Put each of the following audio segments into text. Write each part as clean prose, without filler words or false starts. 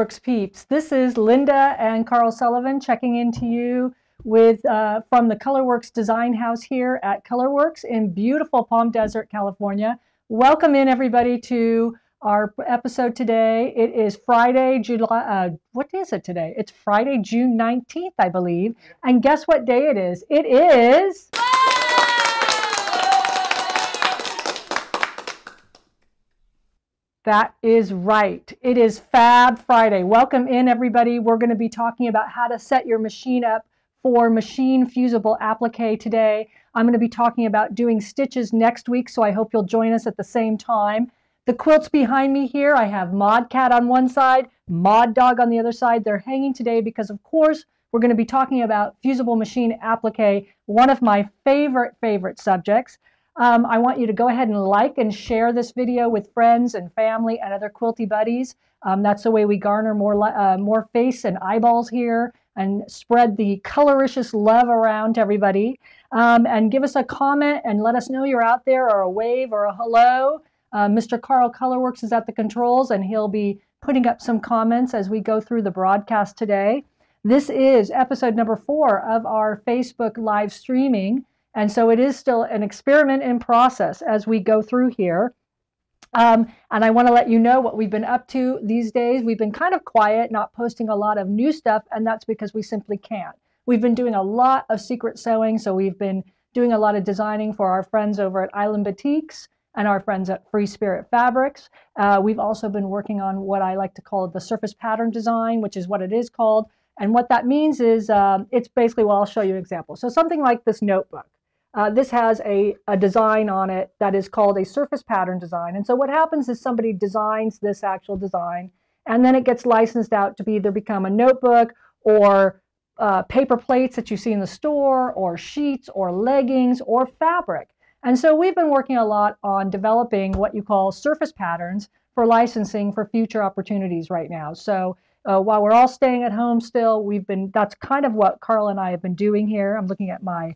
Colourwerx peeps. This is Linda and Carl Sullivan checking in to you with from the Colourwerx design house here at Colourwerx in beautiful Palm Desert, California. Welcome in everybody to our episode today. It is Friday, what is it today? It's Friday, June 19th, I believe. And guess what day it is? It is... That is right. It is Fab Friday. Welcome in, everybody. We're going to be talking about how to set your machine up for machine fusible applique today. I'm going to be talking about doing stitches next week, so I hope you'll join us at the same time. The quilts behind me here, I have Mod Cat on one side, Mod Dog on the other side. They're hanging today because, of course, we're going to be talking about fusible machine applique, one of my favorite subjects. I want you to go ahead and like and share this video with friends and family and other quilty buddies. That's the way we garner more face and eyeballs here and spread the colouricious love around to everybody. And give us a comment and let us know you're out there, or a wave or a hello. Mr. Carl Colourwerx is at the controls, and he'll be putting up some comments as we go through the broadcast today. This is episode number 4 of our Facebook live streaming. And so it is still an experiment in process as we go through here. And I want to let you know what we've been up to these days. We've been kind of quiet, not posting a lot of new stuff, and that's because we simply can't. We've been doing a lot of secret sewing, so we've been doing a lot of designing for our friends over at Applique and our friends at Free Spirit Fabrics. We've also been working on what I like to call the surface pattern design, which is what it is called. And what that means is it's basically, well, I'll show you an example. So something like this notebook. This has a design on it that is called a surface pattern design. And so what happens is somebody designs this actual design, and then it gets licensed out to either become a notebook or paper plates that you see in the store, or sheets, or leggings, or fabric. And so we've been working a lot on developing what you call surface patterns for licensing for future opportunities right now. So while we're all staying at home still, that's kind of what Carl and I have been doing here. I'm looking at my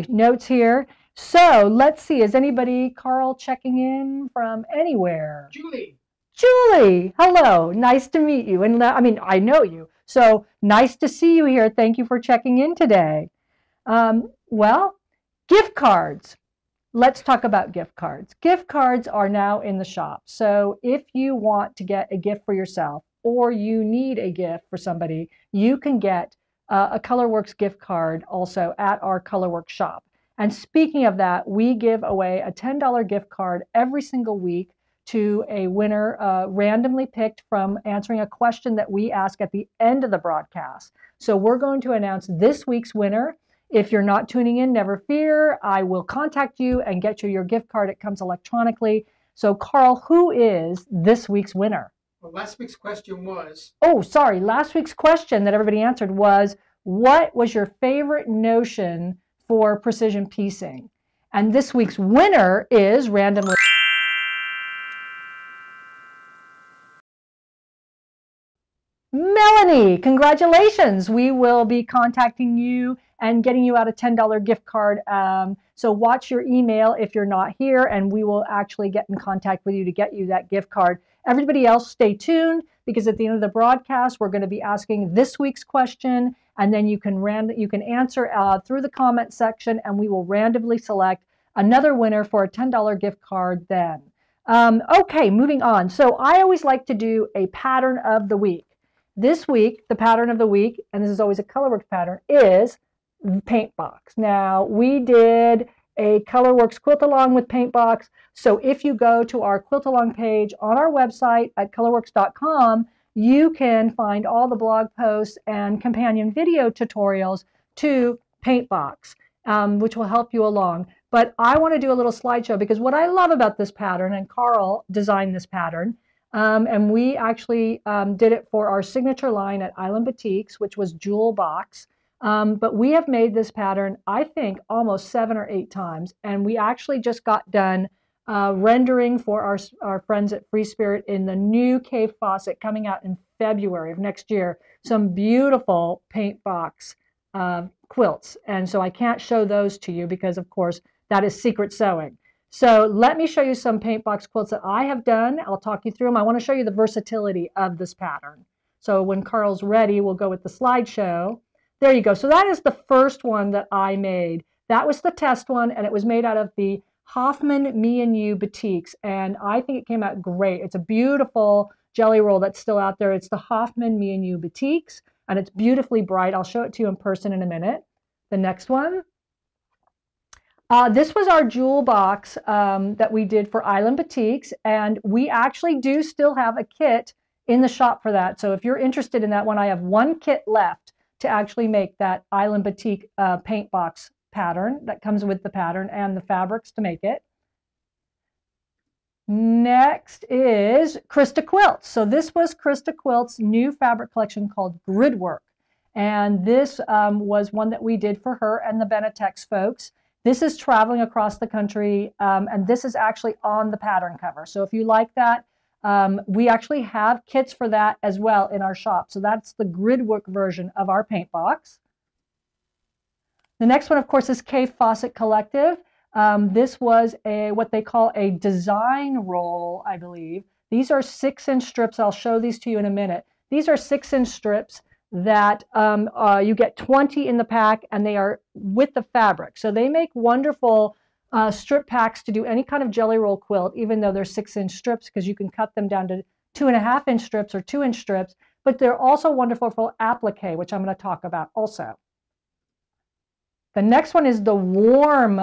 notes here. So let's see, is anybody, Carl, checking in from anywhere? Julie, hello, nice to meet you. And I mean, I know you, so nice to see you here. Thank you for checking in today. Well, gift cards. Let's talk about gift cards. Gift cards are now in the shop. So if you want to get a gift for yourself, or you need a gift for somebody, you can get a Colourwerx gift card also at our Colourwerx shop. And speaking of that, we give away a $10 gift card every single week to a winner randomly picked from answering a question that we ask at the end of the broadcast. So we're going to announce this week's winner. If you're not tuning in, never fear. I will contact you and get you your gift card. It comes electronically. So Carl, who is this week's winner? Well, last week's question was... Oh, sorry. Last week's question that everybody answered was, what was your favorite notion for precision piecing? And this week's winner is randomly... Melanie, congratulations. We will be contacting you and getting you out a $10 gift card. So watch your email if you're not here, and we will actually get in contact with you to get you that gift card. Everybody else, stay tuned, because at the end of the broadcast, we're going to be asking this week's question, and then you can answer through the comment section, and we will randomly select another winner for a $10 gift card then. Okay, moving on. So I always like to do a pattern of the week. This week, the pattern of the week, and this is always a Colourwerx pattern, is paint box. Now, we did a Colourwerx quilt along with paint box. So if you go to our quilt along page on our website at colourwerx.com, you can find all the blog posts and companion video tutorials to paint box, which will help you along. But I want to do a little slideshow, because what I love about this pattern, and Carl designed this pattern, and we actually did it for our signature line at Applique, which was Jewel Box. But we have made this pattern, I think, almost 7 or 8 times. And we actually just got done rendering for our friends at Free Spirit in the new cave faucet coming out in February of next year. Some beautiful paint box quilts. And so I can't show those to you because, of course, that is secret sewing. So let me show you some paint box quilts that I have done. I'll talk you through them. I want to show you the versatility of this pattern. So when Carl's ready, we'll go with the slideshow. There you go. So that is the first one that I made. That was the test one, and it was made out of the Hoffman Me and You Batiks, and I think it came out great. It's a beautiful jelly roll that's still out there. It's the Hoffman Me and You Batiks, and it's beautifully bright. I'll show it to you in person in a minute. The next one. This was our jewel box that we did for Island Batiks, and we actually do still have a kit in the shop for that. So if you're interested in that one, I have one kit left to actually make that Island Batik paint box pattern that comes with the pattern and the fabrics to make it. Next is Krista Quilts. So this was Krista Quilts' new fabric collection called Gridwork. And this was one that we did for her and the Benetex folks. This is traveling across the country, and this is actually on the pattern cover. So if you like that, we actually have kits for that as well in our shop. So that's the Gridwork version of our paint box. The next one, of course, is K Fawcett Collective. This was what they call a design roll, I believe. These are 6-inch strips. I'll show these to you in a minute. These are 6-inch strips that you get 20 in the pack, and they are with the fabric. So they make wonderful strip packs to do any kind of jelly roll quilt, even though they're 6-inch strips, because you can cut them down to 2.5-inch strips or 2-inch strips. But they're also wonderful for applique, which I'm going to talk about also. The next one is the warm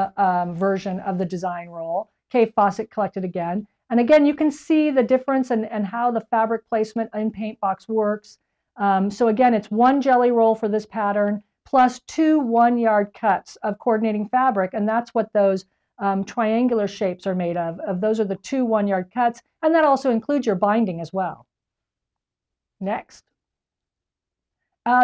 version of the design roll, K Fawcett Collected again. And again, you can see the difference and how the fabric placement in paint box works. So again, it's one jelly roll for this pattern plus 2 1-yard cuts of coordinating fabric, and that's what those triangular shapes are made of. Those are the 2 1-yard cuts, and that also includes your binding as well. Next.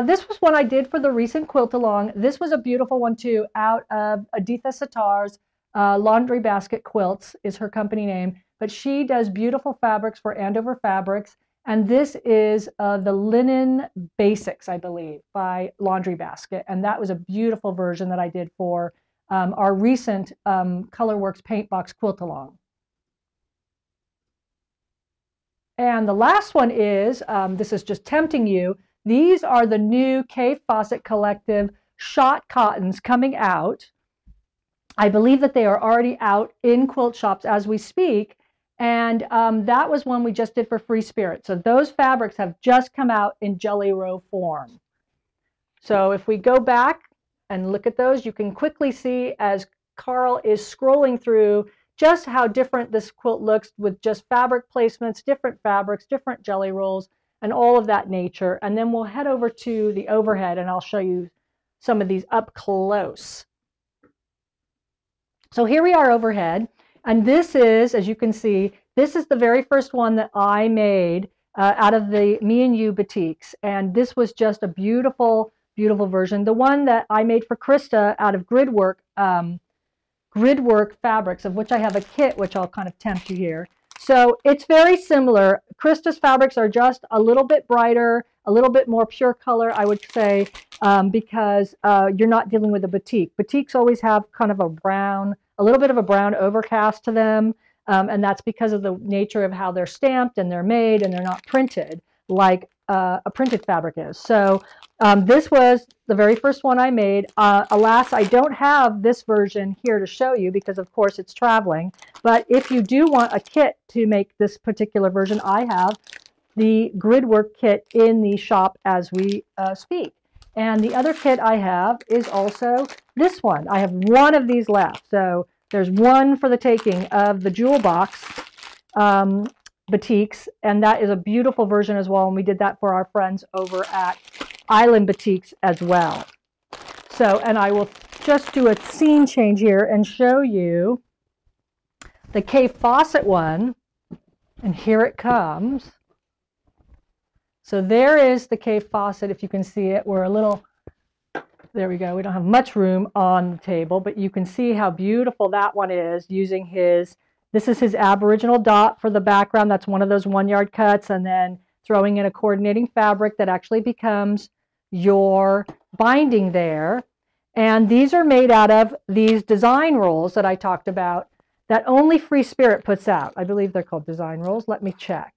This was one I did for the recent quilt along. This was a beautiful one too, out of Aditha Sitar's Laundry Basket Quilts is her company name, but she does beautiful fabrics for Andover Fabrics, and this is the Linen Basics, I believe, by Laundry Basket, and that was a beautiful version that I did for our recent Colourwerx paint box quilt along. And the last one is, this is just tempting you, these are the new K Fawcett Collective shot cottons coming out. I believe that they are already out in quilt shops as we speak, and that was one we just did for Free Spirit. So those fabrics have just come out in jelly roll form. So if we go back and look at those, you can quickly see as Carl is scrolling through just how different this quilt looks with just fabric placements, different fabrics, different jelly rolls, and all of that nature. And then we'll head over to the overhead and I'll show you some of these up close. So here we are overhead, and this is, as you can see, this is the very first one that I made out of the Me and You Batiks, and this was just a beautiful, beautiful version. The one that I made for Krista out of Gridwork fabrics, of which I have a kit, which I'll kind of tempt you here. So it's very similar. Krista's fabrics are just a little bit brighter, a little bit more pure color, I would say, because you're not dealing with a batik. Batiks always have kind of a brown, a little bit of a brown overcast to them, and that's because of the nature of how they're stamped and they're made, and they're not printed like a printed fabric is. So this was the very first one I made. Alas, I don't have this version here to show you because, of course, it's traveling. But if you do want a kit to make this particular version, I have the Gridwork kit in the shop as we speak. And the other kit I have is also this one. I have one of these left. So there's one for the taking of the jewel box Batiks, and that is a beautiful version as well, and we did that for our friends over at Island Batiks as well. So, and I will just do a scene change here and show you the K Fawcett one, and here it comes. So there is the K Fawcett, if you can see it. We're a little, there we go, we don't have much room on the table, but you can see how beautiful that one is using his, this is his Aboriginal dot for the background. That's one of those 1-yard cuts, and then throwing in a coordinating fabric that actually becomes your binding there. And these are made out of these design rolls that I talked about that only Free Spirit puts out. I believe they're called design rolls. Let me check.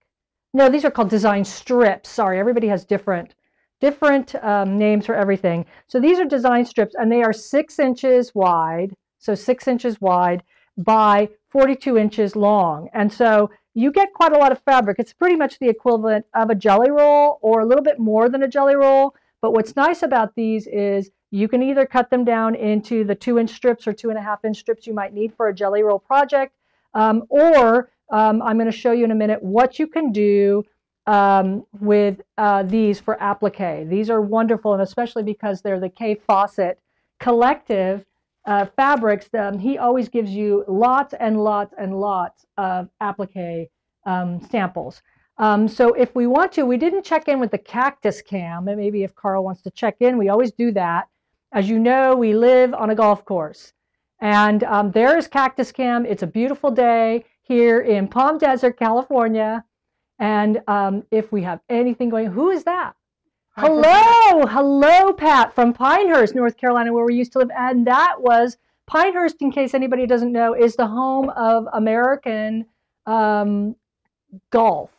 No, these are called design strips. Sorry, everybody has different names for everything. So these are design strips, and they are 6 inches wide, so 6 inches wide by 42 inches long. And so you get quite a lot of fabric. It's pretty much the equivalent of a jelly roll or a little bit more than a jelly roll. But what's nice about these is you can either cut them down into the 2-inch strips or 2.5-inch strips you might need for a jelly roll project, or I'm going to show you in a minute what you can do with these for applique. These are wonderful, and especially because they're the K Fawcett collective fabrics. He always gives you lots and lots and lots of applique samples. So if we want to, we didn't check in with the cactus cam, and maybe if Carl wants to check in, we always do that. As you know, we live on a golf course. And there's Cactus Cam. It's a beautiful day here in Palm Desert, California. And if we have anything going, who is that? Hello, hello, Pat, from Pinehurst, North Carolina, where we used to live. And that was Pinehurst, in case anybody doesn't know, is the home of American golf.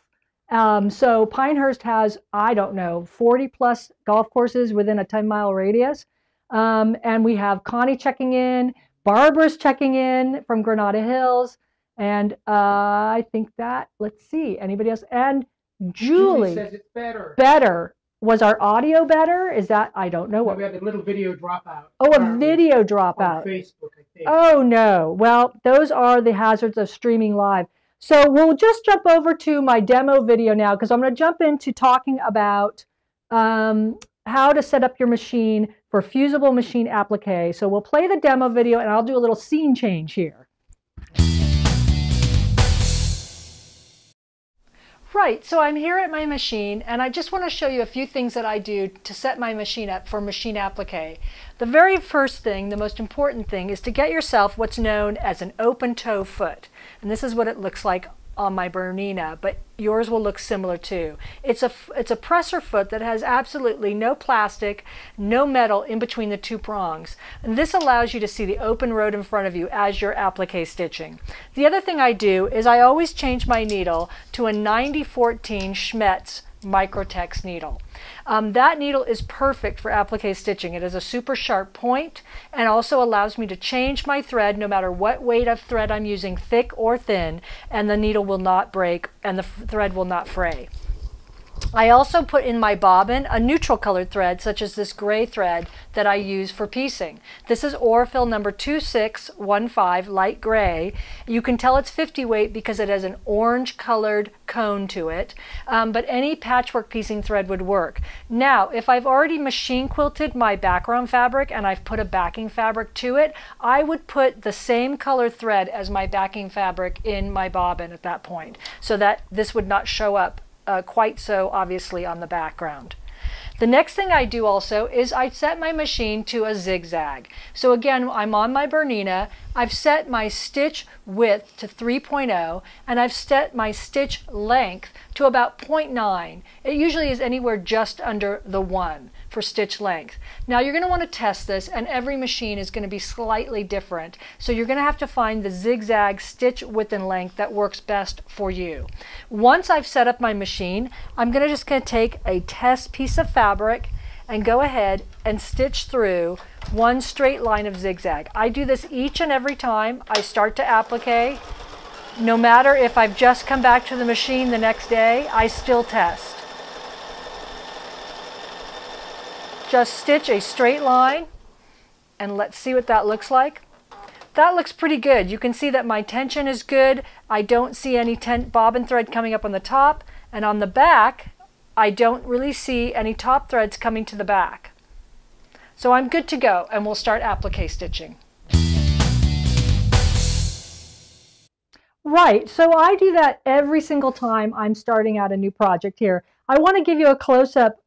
So Pinehurst has, I don't know, 40 plus golf courses within a 10-mile radius. And we have Connie checking in. Barbara's checking in from Granada Hills. And I think that, let's see, anybody else? And Julie says it's better. Better. Was our audio better? Is that, I don't know. No, we had a little video dropout. Oh, a video dropout. On Facebook, I think. Oh, no. Well, those are the hazards of streaming live. So we'll just jump over to my demo video now, because I'm going to jump into talking about how to set up your machine for fusible machine applique. So we'll play the demo video, and I'll do a little scene change here. Right, so I'm here at my machine, and I just want to show you a few things that I do to set my machine up for machine applique. The very first thing, the most important thing, is to get yourself what's known as an open toe foot. And this is what it looks like on my Bernina, but yours will look similar too. It's a presser foot that has absolutely no plastic, no metal in between the two prongs. And this allows you to see the open road in front of you as you're applique stitching. The other thing I do is I always change my needle to a 9014 Schmetz Microtex needle. That needle is perfect for applique stitching. It has a super sharp point and also allows me to change my thread no matter what weight of thread I'm using, thick or thin, and the needle will not break and the thread will not fray. I also put in my bobbin a neutral colored thread, such as this gray thread that I use for piecing. This is Aurifil number 2615, light gray. You can tell it's 50 weight because it has an orange colored cone to it, but any patchwork piecing thread would work. Now, if I've already machine quilted my background fabric and I've put a backing fabric to it, I would put the same color thread as my backing fabric in my bobbin at that point, so that this would not show up quite so obviously on the background. The next thing I do also is I set my machine to a zigzag. So again, I'm on my Bernina, I've set my stitch width to 3.0 and I've set my stitch length to about 0.9. It usually is anywhere just under the 1 for stitch length. Now you're going to want to test this, and every machine is going to be slightly different. So you're going to have to find the zigzag stitch width and length that works best for you. Once I've set up my machine, I'm just going to take a test piece of fabric and go ahead and stitch through one straight line of zigzag. I do this each and every time I start to applique. No matter if I've just come back to the machine the next day, I still test. Just stitch a straight line, and let's see what that looks like. That looks pretty good. You can see that my tension is good. I don't see any bobbin thread coming up on the top, and on the back, I don't really see any top threads coming to the back. So I'm good to go, and we'll start applique stitching. Right, so I do that every single time I'm starting out a new project here. I want to give you a close-up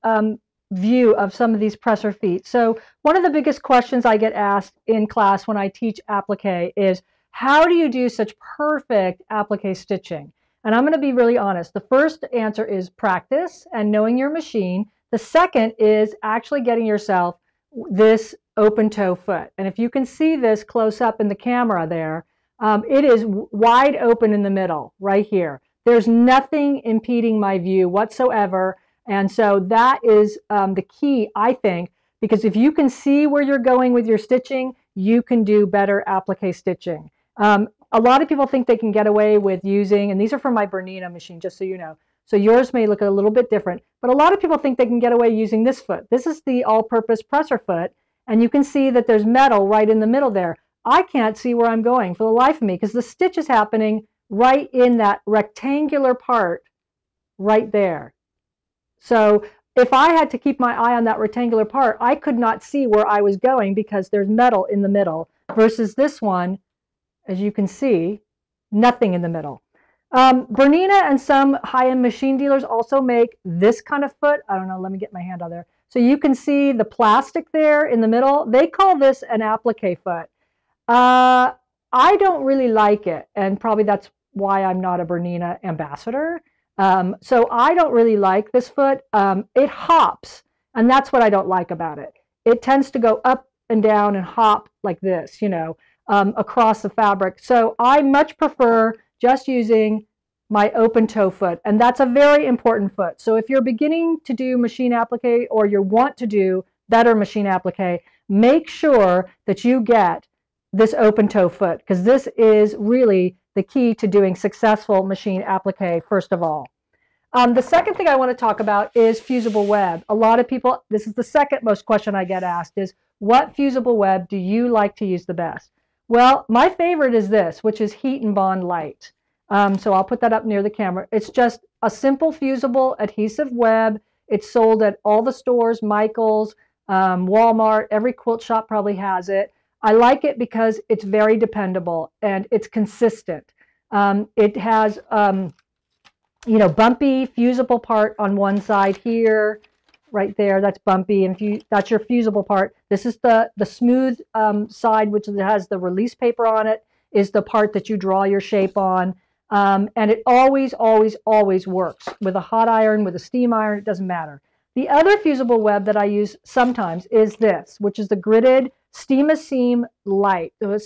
view of some of these presser feet. So one of the biggest questions I get asked in class when I teach applique is, how do you do such perfect applique stitching? And I'm going to be really honest. The first answer is practice and knowing your machine. The second is actually getting yourself this open toe foot. And if you can see this close up in the camera there, it is wide open in the middle right here. There's nothing impeding my view whatsoever. And so that is the key, I think, because if you can see where you're going with your stitching, you can do better applique stitching. A lot of people think they can get away with using, and these are from my Bernina machine, just so you know. So yours may look a little bit different, but a lot of people think they can get away using this foot. This is the all-purpose presser foot, and you can see that there's metal right in the middle there. I can't see where I'm going for the life of me because the stitch is happening right in that rectangular part right there. So if I had to keep my eye on that rectangular part, I could not see where I was going because there's metal in the middle versus this one, as you can see, nothing in the middle. Bernina and some high-end machine dealers also make this kind of foot. I don't know, let me get my hand out there. So you can see the plastic there in the middle. They call this an applique foot. I don't really like it, and probably that's why I'm not a Bernina ambassador. So I don't really like this foot. It hops, and that's what I don't like about it. It tends to go up and down and hop like this, you know, across the fabric. So I much prefer just using my open toe foot, and that's a very important foot. So if you're beginning to do machine applique or you want to do better machine applique, make sure that you get this open toe foot, because this is really the key to doing successful machine applique, first of all. The second thing I want to talk about is fusible web. A lot of people, this is the second most question I get asked, is what fusible web do you like to use the best? Well, my favorite is this, which is Heat and Bond Light. So I'll put that up near the camera. It's just a simple fusible adhesive web. It's sold at all the stores, Michael's, Walmart, every quilt shop probably has it. I like it because it's very dependable and it's consistent. It has, you know, bumpy fusible part on one side here, right there. That's bumpy, and that's your fusible part. This is the smooth side, which has the release paper on it, is the part that you draw your shape on. And it always, always, always works with a hot iron, with a steam iron. It doesn't matter. The other fusible web that I use sometimes is this, which is the gridded Steam-A-Seam Light. So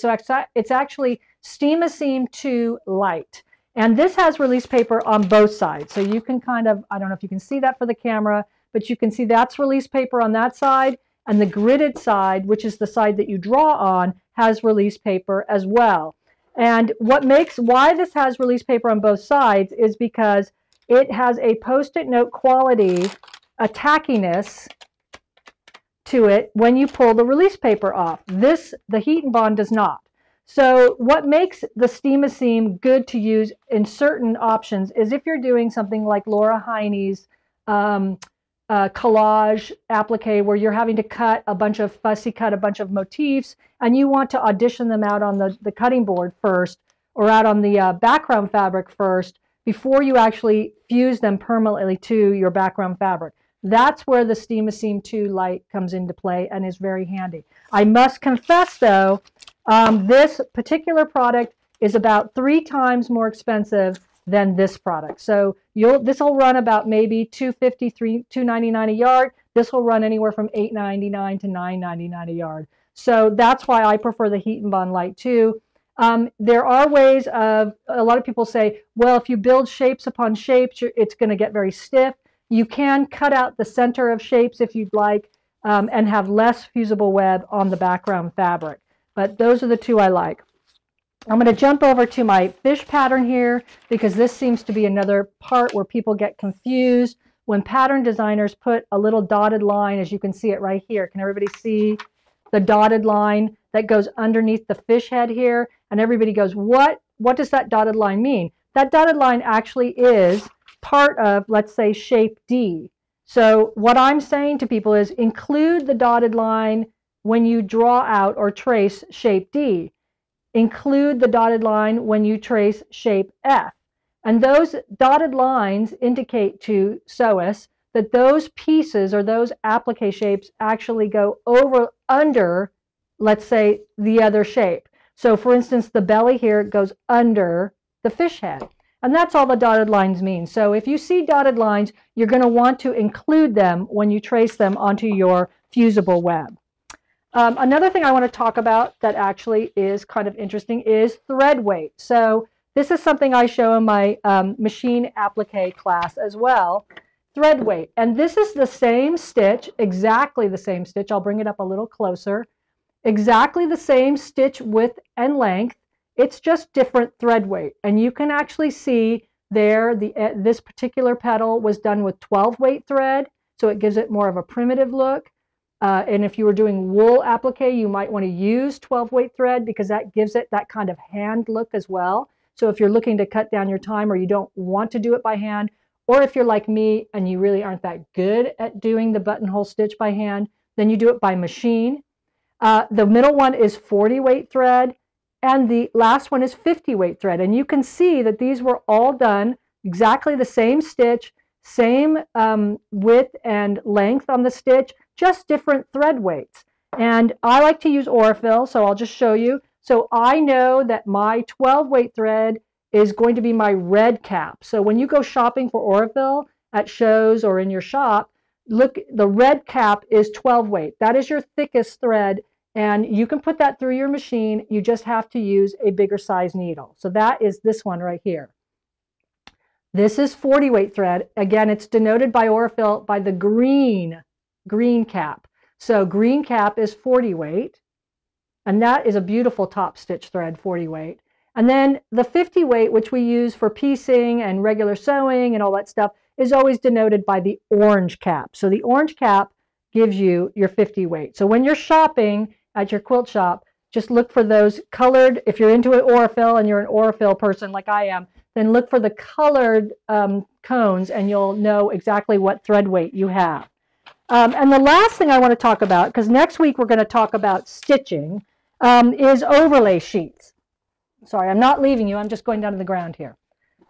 it's actually Steam-A-Seam 2 Light. And this has release paper on both sides. So you can kind of, I don't know if you can see that for the camera, but you can see that's release paper on that side. And the gridded side, which is the side that you draw on, has release paper as well. And why this has release paper on both sides is because it has a Post-it note quality, a tackiness to it when you pull the release paper off. The Heat and Bond does not. So what makes the Steam-A-Seam good to use in certain options is if you're doing something like Laura Heine's collage applique, where you're having to fussy cut a bunch of motifs, and you want to audition them out on the cutting board first, or out on the background fabric first, before you actually fuse them permanently to your background fabric. That's where the Steam-A-Seam 2 Light comes into play and is very handy. I must confess, though, this particular product is about 3 times more expensive than this product. So this will run about maybe $2.50, $2.99 a yard. This will run anywhere from $8.99 to $9.99 a yard. So that's why I prefer the Heat and Bond Light too. There are ways of, a lot of people say, well, if you build shapes upon shapes, it's going to get very stiff. You can cut out the center of shapes if you'd like, and have less fusible web on the background fabric. But those are the two I like. I'm going to jump over to my fish pattern here, because this seems to be another part where people get confused. When pattern designers put a little dotted line, as you can see it right here, can everybody see the dotted line that goes underneath the fish head here? And everybody goes, what does that dotted line mean? That dotted line actually is part of, let's say, shape D. So what I'm saying to people is include the dotted line when you draw out or trace shape D. Include the dotted line when you trace shape F. And those dotted lines indicate to sewists that those pieces or those applique shapes actually go under, let's say, the other shape. So for instance, the belly here goes under the fish head. And that's all the dotted lines mean. So if you see dotted lines, you're going to want to include them when you trace them onto your fusible web. Another thing I want to talk about that actually is kind of interesting is thread weight. So This is something I show in my machine applique class as well. Thread weight. And this is the same stitch, exactly the same stitch. I'll bring it up a little closer. Exactly the same stitch width and length. It's just different thread weight. And you can actually see there this particular petal was done with 12 weight thread, so it gives it more of a primitive look. And if you were doing wool applique, you might want to use 12 weight thread because that gives it that kind of hand look as well. So if you're looking to cut down your time or you don't want to do it by hand, or if you're like me and you really aren't that good at doing the buttonhole stitch by hand, then you do it by machine. The middle one is 40 weight thread, and the last one is 50 weight thread. And you can see that these were all done exactly the same stitch, same width and length on the stitch, just different thread weights. And I like to use Aurifil, so I'll just show you. So I know that my 12 weight thread is going to be my red cap. So when you go shopping for Aurifil at shows or in your shop, look, the red cap is 12 weight. That is your thickest thread, and you can put that through your machine. You just have to use a bigger size needle. So that is this one right here. This is 40 weight thread. Again, it's denoted by Aurifil by the green cap. So green cap is 40 weight, and that is a beautiful top stitch thread, 40 weight. And then the 50 weight, which we use for piecing and regular sewing and all that stuff, is always denoted by the orange cap. So the orange cap gives you your 50 weight. So when you're shopping at your quilt shop, just look for those colored. If you're into an Aurifil and you're an Aurifil person like I am, then look for the colored cones and you'll know exactly what thread weight you have. And the last thing I want to talk about, because next week we're going to talk about stitching, is overlay sheets. Sorry, I'm not leaving you. I'm just going down to the ground here.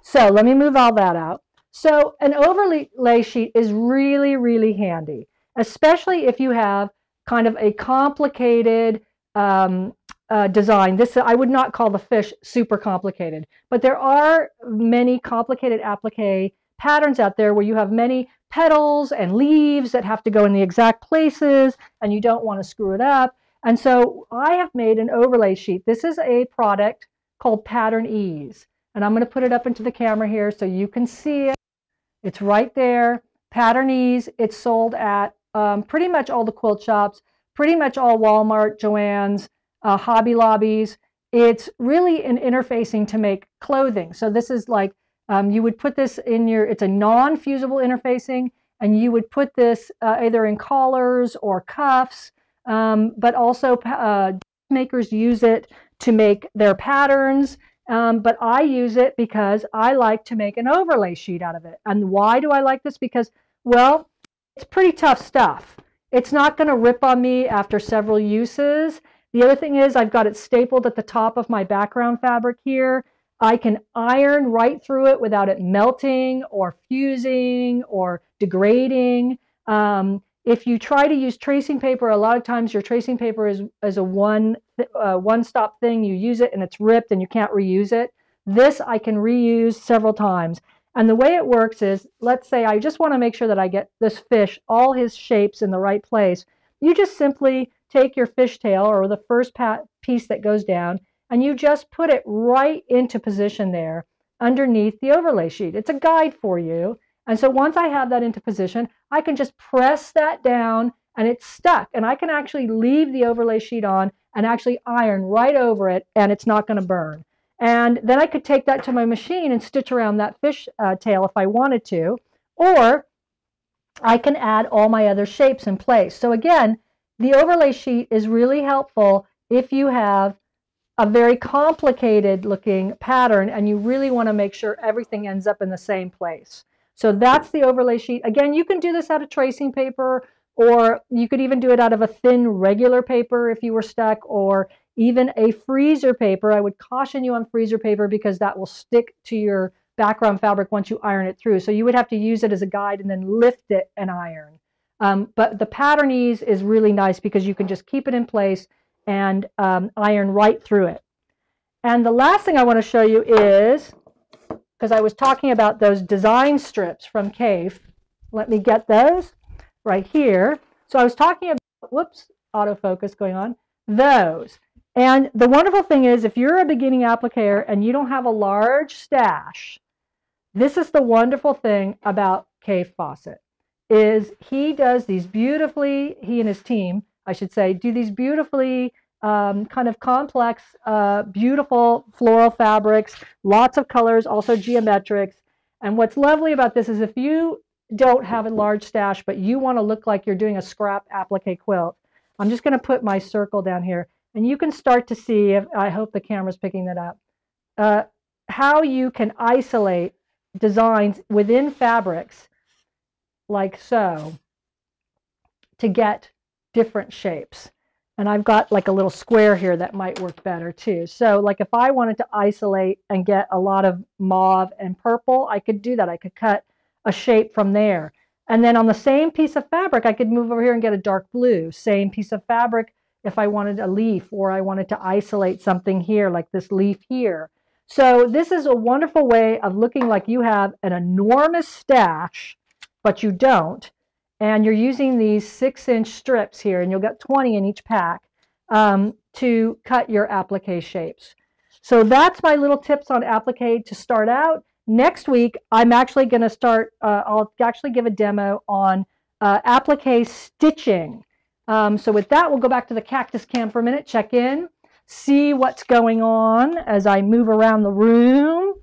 So let me move all that out. So an overlay sheet is really, really handy, especially if you have kind of a complicated design. This I would not call the fish super complicated, but there are many complicated applique patterns out there where you have many petals and leaves that have to go in the exact places and you don't want to screw it up. And so I have made an overlay sheet. This is a product called Pattern Ease. And I'm going to put it up into the camera here so you can see it. It's right there. Pattern Ease. It's sold at pretty much all the quilt shops, pretty much all Walmart, Joann's, Hobby Lobbies. It's really an interfacing to make clothing. So this is like you would put this in your, it's a non-fusible interfacing, and you would put this either in collars or cuffs, but also makers use it to make their patterns, but I use it because I like to make an overlay sheet out of it. And why do I like this? Because, well, it's pretty tough stuff. It's not going to rip on me after several uses. The other thing is I've got it stapled at the top of my background fabric here. I can iron right through it without it melting or fusing or degrading. If you try to use tracing paper, a lot of times your tracing paper is a one-stop thing. You use it and it's ripped and you can't reuse it. This I can reuse several times. And the way it works is, let's say I just want to make sure that I get this fish, all his shapes in the right place. You just simply take your fishtail or the first piece that goes down and you just put it right into position there underneath the overlay sheet. It's a guide for you. And so once I have that into position, I can just press that down and it's stuck. And I can actually leave the overlay sheet on and actually iron right over it and it's not going to burn. And then I could take that to my machine and stitch around that fish tail if I wanted to. Or I can add all my other shapes in place. So again, the overlay sheet is really helpful if you have a very complicated looking pattern and you really want to make sure everything ends up in the same place. So that's the overlay sheet. Again, you can do this out of tracing paper, or you could even do it out of a thin regular paper if you were stuck, or even a freezer paper. I would caution you on freezer paper because that will stick to your background fabric once you iron it through. So you would have to use it as a guide and then lift it and iron. But the Pattern Ease is really nice because you can just keep it in place and iron right through it. And the last thing I want to show you is, because I was talking about those design strips from Cave. Let me get those right here. So I was talking about, whoops, autofocus going on, those. And the wonderful thing is, if you're a beginning applicator and you don't have a large stash, this is the wonderful thing about Cave Fawcett, is he does these beautifully, he and his team, I should say, do these beautifully kind of complex, beautiful floral fabrics, lots of colors, also geometrics. And what's lovely about this is if you don't have a large stash, but you want to look like you're doing a scrap applique quilt, I'm just going to put my circle down here. And you can start to see, if I hope the camera's picking that up, how you can isolate designs within fabrics like so to get different shapes. And I've got like a little square here that might work better too. So like if I wanted to isolate and get a lot of mauve and purple, I could do that. I could cut a shape from there. And then on the same piece of fabric, I could move over here and get a dark blue. Same piece of fabric if I wanted a leaf, or I wanted to isolate something here like this leaf here. So this is a wonderful way of looking like you have an enormous stash, but you don't. And you're using these 6-inch strips here, and you'll get 20 in each pack to cut your applique shapes. So that's my little tips on applique to start out. Next week, I'm actually going to start, I'll actually give a demo on applique stitching. So with that, we'll go back to the cactus cam for a minute, check in, see what's going on as I move around the room.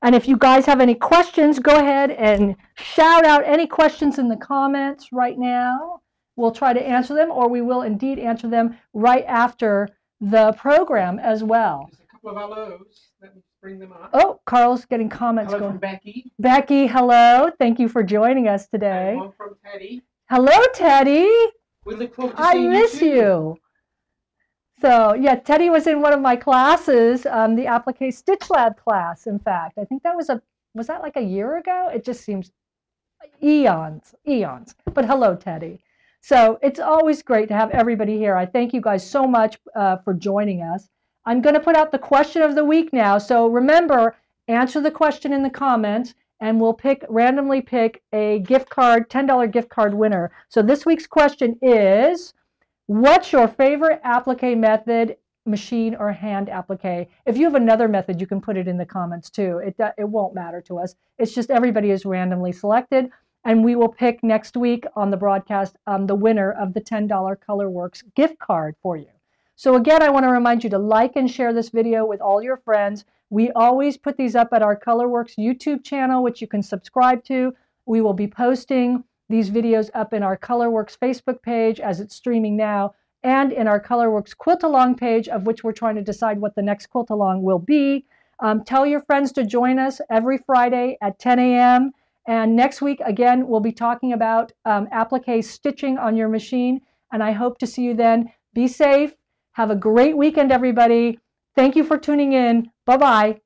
And if you guys have any questions, go ahead and shout out any questions in the comments right now. We'll try to answer them, or we will indeed answer them right after the program as well. There's a couple of hellos. Let me bring them up. Oh, Carl's getting comments Hello going. from Becky. Becky, hello. Thank you for joining us today. And one from Teddy. Hello, Teddy. We look forward to I seeing miss you. you. So yeah, Teddy was in one of my classes, the Applique Stitch Lab class. In fact, I think that was that like a year ago? It just seems eons. But hello, Teddy. So it's always great to have everybody here. I thank you guys so much for joining us. I'm going to put out the question of the week now. So remember, answer the question in the comments, and we'll randomly pick a gift card, $10 gift card winner. So this week's question is, what's your favorite applique method, machine or hand applique? If you have another method, you can put it in the comments too. It won't matter to us. It's just everybody is randomly selected, and we will pick next week on the broadcast the winner of the $10 Colourwerx gift card for you. So again, I want to remind you to like and share this video with all your friends. We always put these up at our Colourwerx YouTube channel, which you can subscribe to. We will be posting these videos up in our Colourwerx Facebook page as it's streaming now, and in our Colourwerx Quilt Along page, of which we're trying to decide what the next Quilt Along will be. Tell your friends to join us every Friday at 10 a.m. And next week, again, we'll be talking about applique stitching on your machine. And I hope to see you then. Be safe. Have a great weekend, everybody. Thank you for tuning in. Bye-bye.